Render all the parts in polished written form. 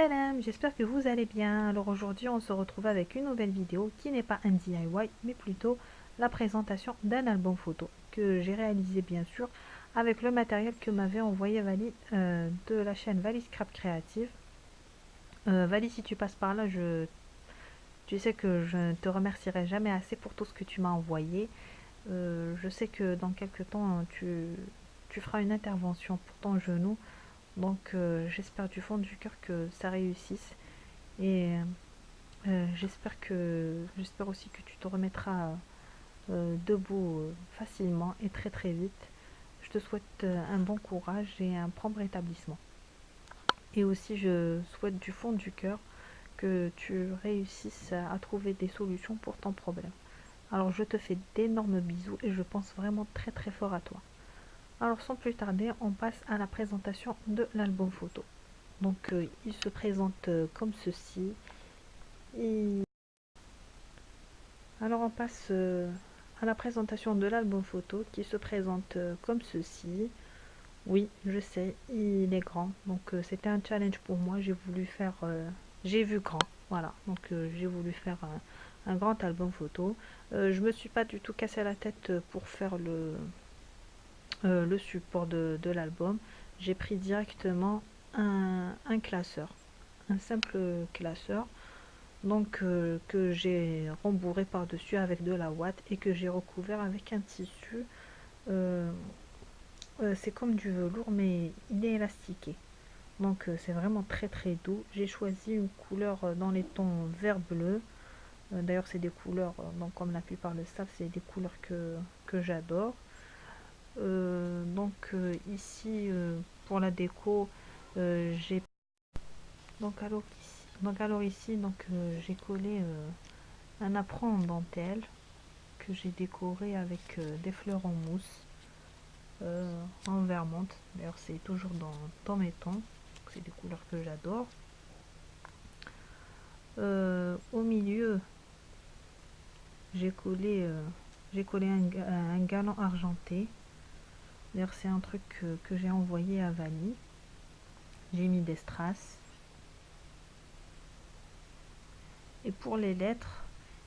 Salam, j'espère que vous allez bien. Alors aujourd'hui on se retrouve avec une nouvelle vidéo qui n'est pas un DIY mais plutôt la présentation d'un album photo que j'ai réalisé bien sûr avec le matériel que m'avait envoyé Vali de la chaîne Vali Scrap Creative. Vali, si tu passes par là, tu sais que je ne te remercierai jamais assez pour tout ce que tu m'as envoyé. Je sais que dans quelques temps tu feras une intervention pour ton genou. Donc j'espère du fond du cœur que ça réussisse et j'espère aussi que tu te remettras debout facilement et très très vite. Je te souhaite un bon courage et un prompt rétablissement. Et aussi je souhaite du fond du cœur que tu réussisses à trouver des solutions pour ton problème. Alors je te fais d'énormes bisous et je pense vraiment très très fort à toi. Alors sans plus tarder, on passe à la présentation de l'album photo. Donc il se présente comme ceci. Et alors on passe à la présentation de l'album photo qui se présente comme ceci. Oui, je sais, il est grand. Donc c'était un challenge pour moi. J'ai vu grand. Voilà, donc j'ai voulu faire un grand album photo. Je me suis pas du tout cassé la tête pour faire le support de l'album. J'ai pris directement un classeur, un simple classeur, donc que j'ai rembourré par dessus avec de la ouate et que j'ai recouvert avec un tissu. C'est comme du velours mais il est élastiqué, donc c'est vraiment très très doux. J'ai choisi une couleur dans les tons vert bleu. D'ailleurs c'est des couleurs, donc comme la plupart le savent, c'est des couleurs que j'adore. Ici pour la déco, j'ai alors ici j'ai collé un apron en dentelle que j'ai décoré avec des fleurs en mousse en vermente. D'ailleurs c'est toujours dans mes tons, c'est des couleurs que j'adore. Au milieu j'ai collé un galant argenté. D'ailleurs c'est un truc que j'ai envoyé à Vali. J'ai mis des strass. Et pour les lettres,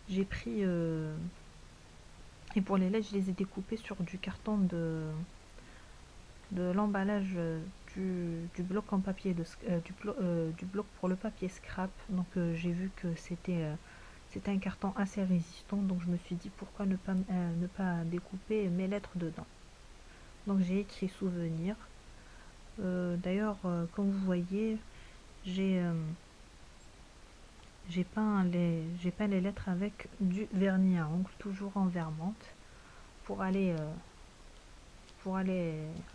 j'ai pris et pour les lettres, je les ai découpées sur du carton de l'emballage du bloc en papier du bloc pour le papier scrap. Donc j'ai vu que c'était un carton assez résistant, donc je me suis dit pourquoi ne pas découper mes lettres dedans. Donc j'ai écrit souvenir. D'ailleurs comme vous voyez, j'ai peint les lettres avec du vernis à ongles, toujours en vermente, pour aller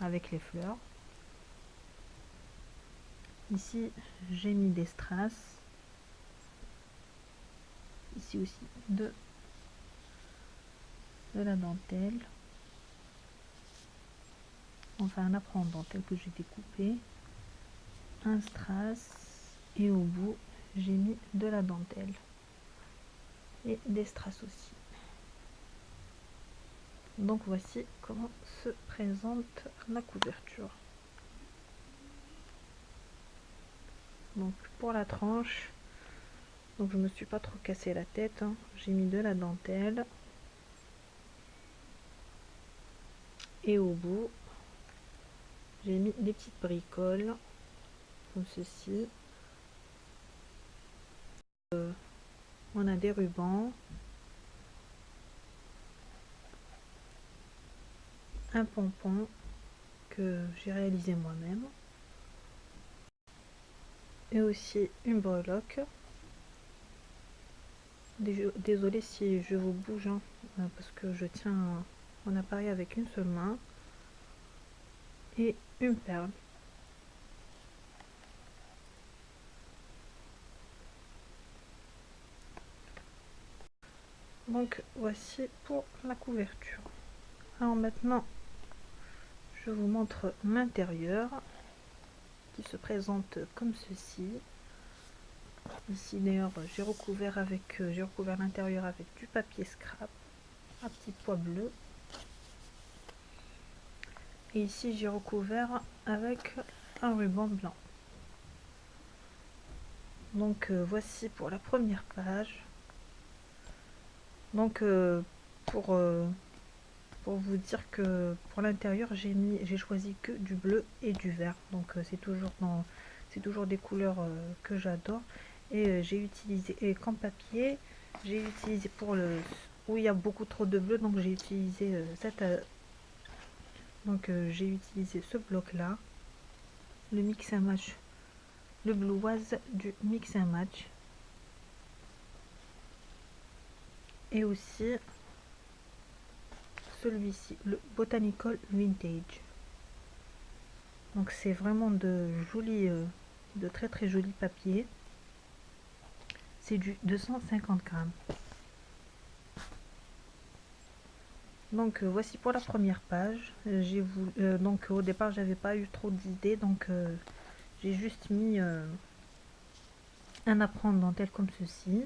avec les fleurs. Ici j'ai mis des strass, ici aussi de la dentelle, enfin un apron en dentelle que j'ai découpé, un strass, et au bout j'ai mis de la dentelle et des strass aussi. Donc voici comment se présente la couverture. Donc pour la tranche, donc je me suis pas trop cassé la tête, hein. J'ai mis de la dentelle et au bout j'ai mis des petites bricoles comme ceci. On a des rubans, un pompon que j'ai réalisé moi-même et aussi une breloque. Désolée si je vous bouge, hein, parce que je tiens mon appareil avec une seule main, et une perle. Donc voici pour la couverture. Alors maintenant je vous montre l'intérieur qui se présente comme ceci. Ici d'ailleurs j'ai recouvert l'intérieur avec du papier scrap à petits pois bleus, et ici j'ai recouvert avec un ruban blanc. Donc voici pour la première page. Donc pour vous dire que pour l'intérieur j'ai choisi que du bleu et du vert. Donc c'est toujours des couleurs que j'adore. Et j'ai utilisé, et comme papier, j'ai utilisé pour le où il y a beaucoup trop de bleu, donc j'ai utilisé j'ai utilisé ce bloc là, le mix and match, le Blue Oise du mix and match, et aussi celui-ci, le Botanical Vintage. Donc c'est vraiment de jolis, de très très jolis papiers. C'est du 250 grammes. Donc voici pour la première page. Donc au départ j'avais pas eu trop d'idées, donc j'ai juste mis un apprendre dentelle comme ceci.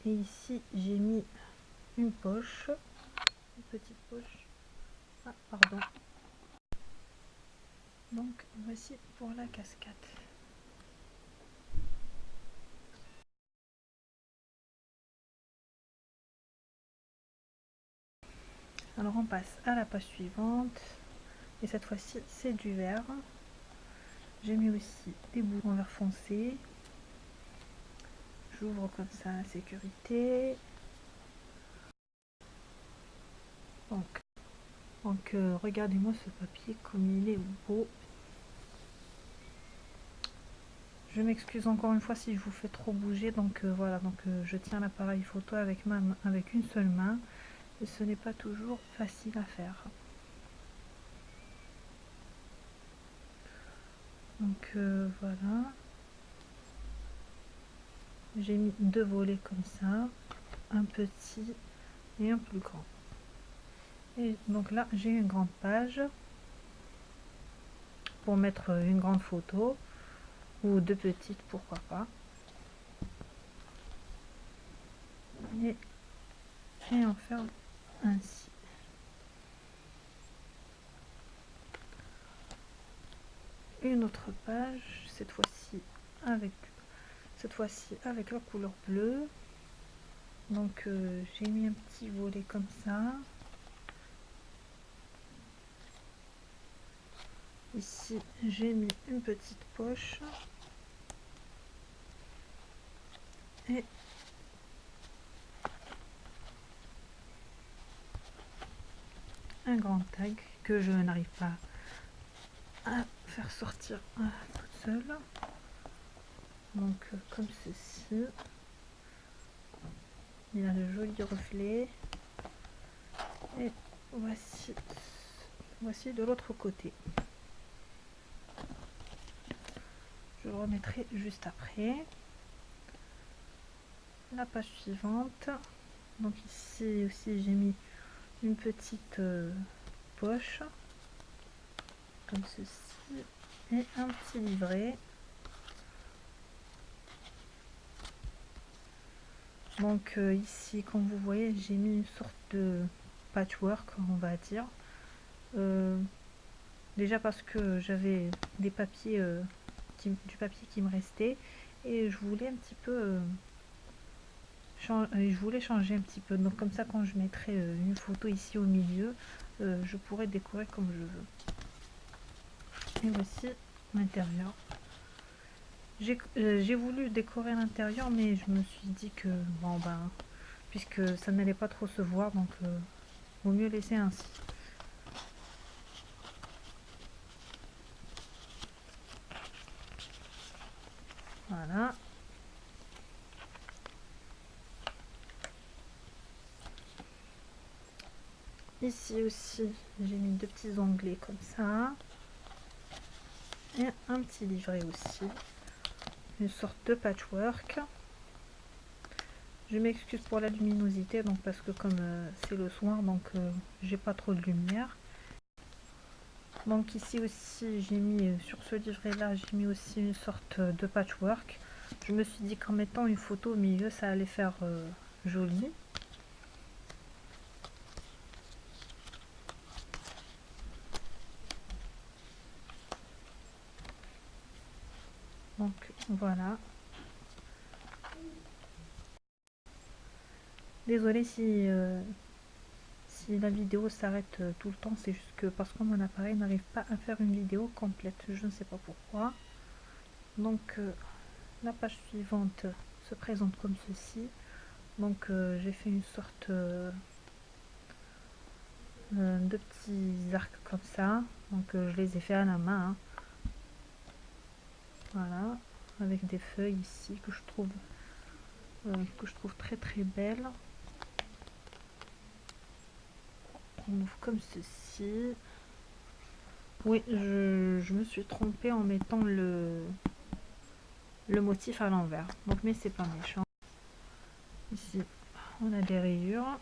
Et ici j'ai mis une poche, une petite poche. Ah pardon. Donc voici pour la casquette. Alors on passe à la page suivante. Et cette fois-ci c'est du vert. J'ai mis aussi des boutons vert foncé. J'ouvre comme ça la sécurité. Donc regardez-moi ce papier comme il est beau. Je m'excuse encore une fois si je vous fais trop bouger. Donc voilà, je tiens l'appareil photo avec ma main, avec une seule main. Et ce n'est pas toujours facile à faire. Donc voilà. J'ai mis deux volets comme ça. Un petit et un plus grand. Et donc là j'ai une grande page pour mettre une grande photo ou deux petites, pourquoi pas. Et on ferme ainsi. Une autre page, cette fois-ci avec la couleur bleue. Donc j'ai mis un petit volet comme ça. Ici j'ai mis une petite poche et un grand tag que je n'arrive pas à faire sortir toute seule. Donc comme ceci. Il a de jolis reflets. Et voici de l'autre côté. Je le remettrai juste après. La page suivante. Donc ici aussi j'ai mis une petite poche comme ceci et un petit livret. Donc ici comme vous voyez j'ai mis une sorte de patchwork, on va dire, déjà parce que j'avais des papiers du papier qui me restait et je voulais un petit peu je voulais changer un petit peu, donc comme ça quand je mettrai une photo ici au milieu je pourrais décorer comme je veux. Et voici l'intérieur. J'ai voulu décorer l'intérieur mais je me suis dit que bon ben puisque ça n'allait pas trop se voir, donc vaut mieux laisser ainsi. Voilà. Ici aussi j'ai mis deux petits onglets comme ça et un petit livret aussi, une sorte de patchwork. Je m'excuse pour la luminosité, donc parce que comme c'est le soir, donc j'ai pas trop de lumière. Donc ici aussi j'ai mis sur ce livret là j'ai mis aussi une sorte de patchwork. Je me suis dit qu'en mettant une photo au milieu ça allait faire joli. Voilà. Désolée si la vidéo s'arrête tout le temps, c'est juste que parce que mon appareil n'arrive pas à faire une vidéo complète, je ne sais pas pourquoi. Donc la page suivante se présente comme ceci. Donc j'ai fait une sorte de petits arcs comme ça. Donc je les ai fait à la main, hein. Voilà, avec des feuilles ici que je trouve très très belles. On ouvre comme ceci. Oui, je me suis trompée en mettant le motif à l'envers. Donc, mais c'est pas méchant. Ici, on a des rayures.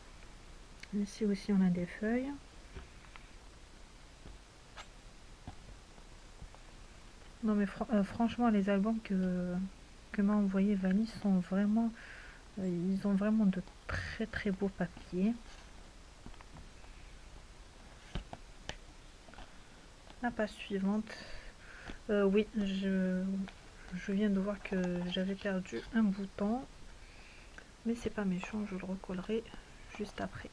Ici aussi, on a des feuilles. Non, mais franchement, les albums que m'a envoyé Vanny sont vraiment... ils ont vraiment de très très beaux papiers. La page suivante. Oui, je viens de voir que j'avais perdu un bouton. Mais c'est pas méchant, je le recollerai juste après.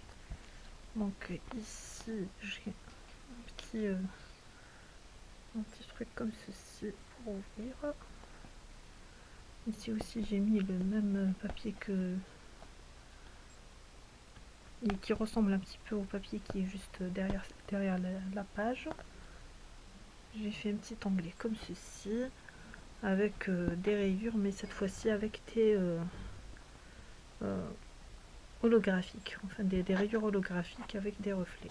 Donc ici, j'ai un petit truc comme ceci pour ouvrir. Ici aussi, j'ai mis le même papier qui ressemble un petit peu au papier qui est juste derrière la page. J'ai fait un petit onglet comme ceci avec des rayures, mais cette fois-ci avec des holographiques, enfin des rayures holographiques avec des reflets.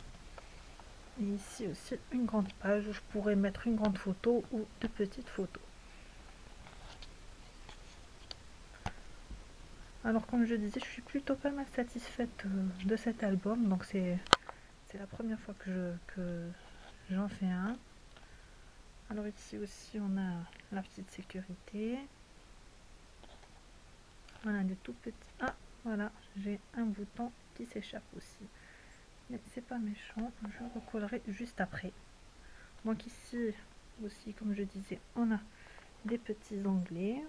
Et ici aussi une grande page où je pourrais mettre une grande photo ou de petites photos. Alors comme je disais, je suis plutôt pas mal satisfaite de cet album, donc c'est la première fois que j'en fais un. Alors ici aussi on a la petite sécurité. On a des tout petits... Ah voilà, j'ai un bouton qui s'échappe aussi. Mais c'est pas méchant, je le recollerai juste après. Donc ici aussi, comme je disais, on a des petits onglets.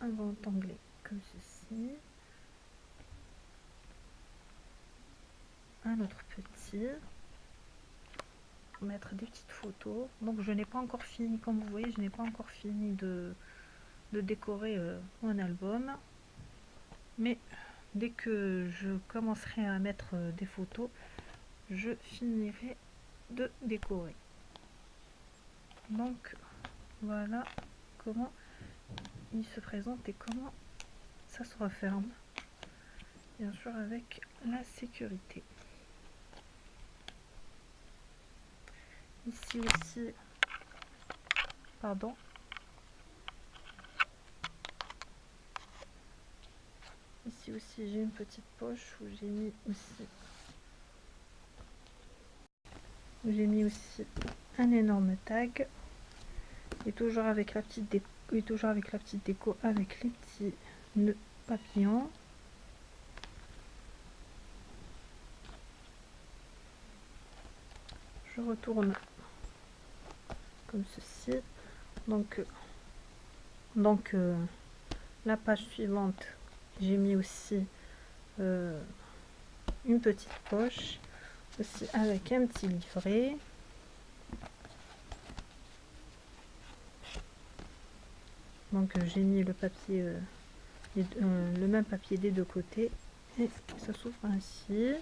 Un grand onglet comme ceci. Un autre petit. Mettre des petites photos. Donc je n'ai pas encore fini, comme vous voyez, je n'ai pas encore fini de décorer mon album. Mais dès que je commencerai à mettre des photos, je finirai de décorer. Donc voilà comment il se présente et comment ça se referme. Bien sûr avec la sécurité. Ici aussi, pardon. Ici aussi j'ai une petite poche où j'ai mis aussi un énorme tag. Et toujours avec la petite déco, avec les petits nœuds papillons. Je retourne comme ceci. Donc la page suivante, j'ai mis aussi une petite poche aussi avec un petit livret. Donc j'ai mis le papier, le même papier des deux côtés et ça s'ouvre ainsi.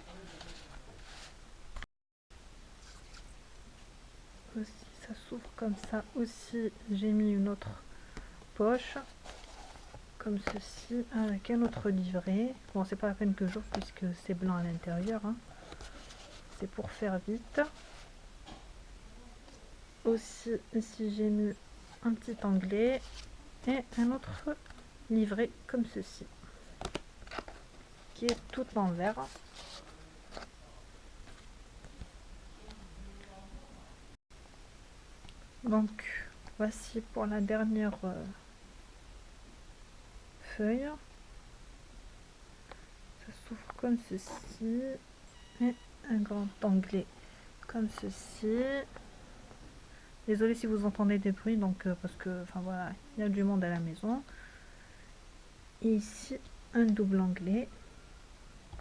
Aussi, ça s'ouvre comme ça. Aussi j'ai mis une autre poche comme ceci avec un autre livret. Bon, c'est pas la peine que j'ouvre puisque c'est blanc à l'intérieur, hein. C'est pour faire vite. Aussi ici j'ai mis un petit onglet et un autre livret comme ceci qui est tout en vert. Donc voici pour la dernière feuille. Ça s'ouvre comme ceci et un grand onglet comme ceci. Désolée si vous entendez des bruits, donc parce que, enfin voilà, il y a du monde à la maison. Et ici, un double onglet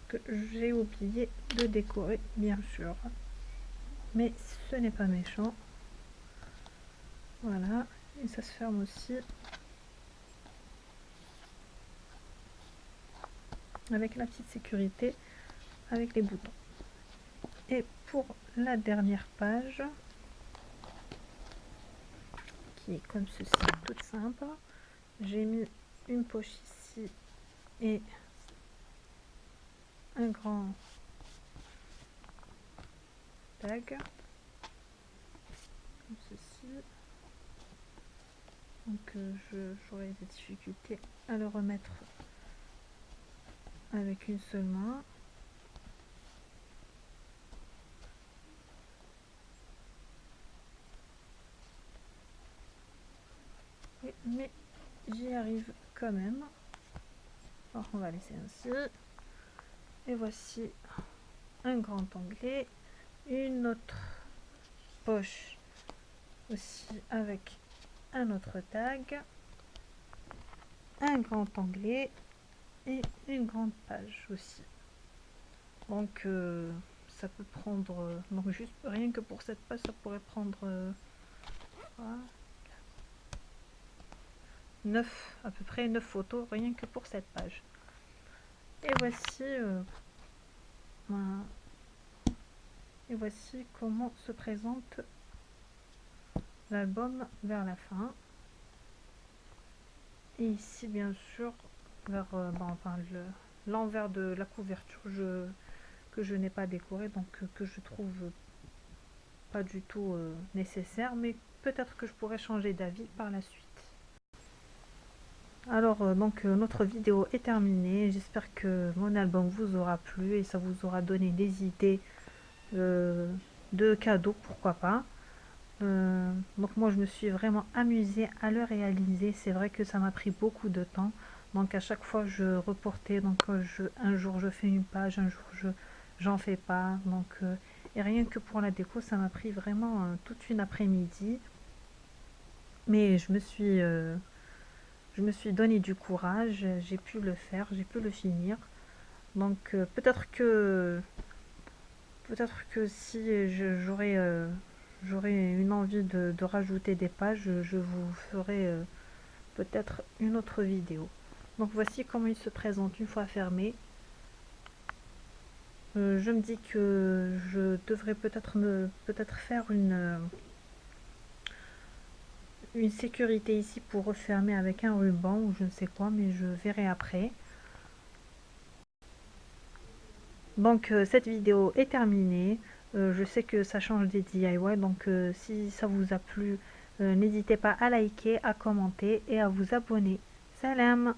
que j'ai oublié de décorer, bien sûr. Mais ce n'est pas méchant. Voilà, et ça se ferme aussi avec la petite sécurité, avec les boutons. Et pour la dernière page, qui est comme ceci, toute simple, j'ai mis une poche ici et un grand tag, comme ceci. Donc j'aurai des difficultés à le remettre avec une seule main. Mais j'y arrive quand même. Alors on va laisser ainsi. Et voici un grand onglet, une autre poche aussi avec un autre tag, un grand onglet et une grande page aussi. Donc ça peut prendre, donc juste rien que pour cette page ça pourrait prendre 9, à peu près 9 photos rien que pour cette page. Et voici et voici comment se présente l'album vers la fin. Et ici bien sûr vers l'envers de la couverture que je n'ai pas décoré, donc que je trouve pas du tout nécessaire, mais peut-être que je pourrais changer d'avis par la suite. Alors donc notre vidéo est terminée, j'espère que mon album vous aura plu et ça vous aura donné des idées de cadeaux, pourquoi pas. Donc moi je me suis vraiment amusée à le réaliser. C'est vrai que ça m'a pris beaucoup de temps, donc à chaque fois je reportais, donc un jour je fais une page, un jour j'en fais pas, donc et rien que pour la déco ça m'a pris vraiment toute une après-midi, mais je me suis donné du courage, j'ai pu le faire, j'ai pu le finir. Donc peut-être que si j'aurais une envie de rajouter des pages, je vous ferai peut-être une autre vidéo. Donc voici comment il se présente une fois fermé. Je me dis que je devrais peut-être faire une sécurité ici pour refermer avec un ruban ou je ne sais quoi, mais je verrai après. Donc cette vidéo est terminée. Je sais que ça change des DIY, donc si ça vous a plu, n'hésitez pas à liker, à commenter et à vous abonner. Salam!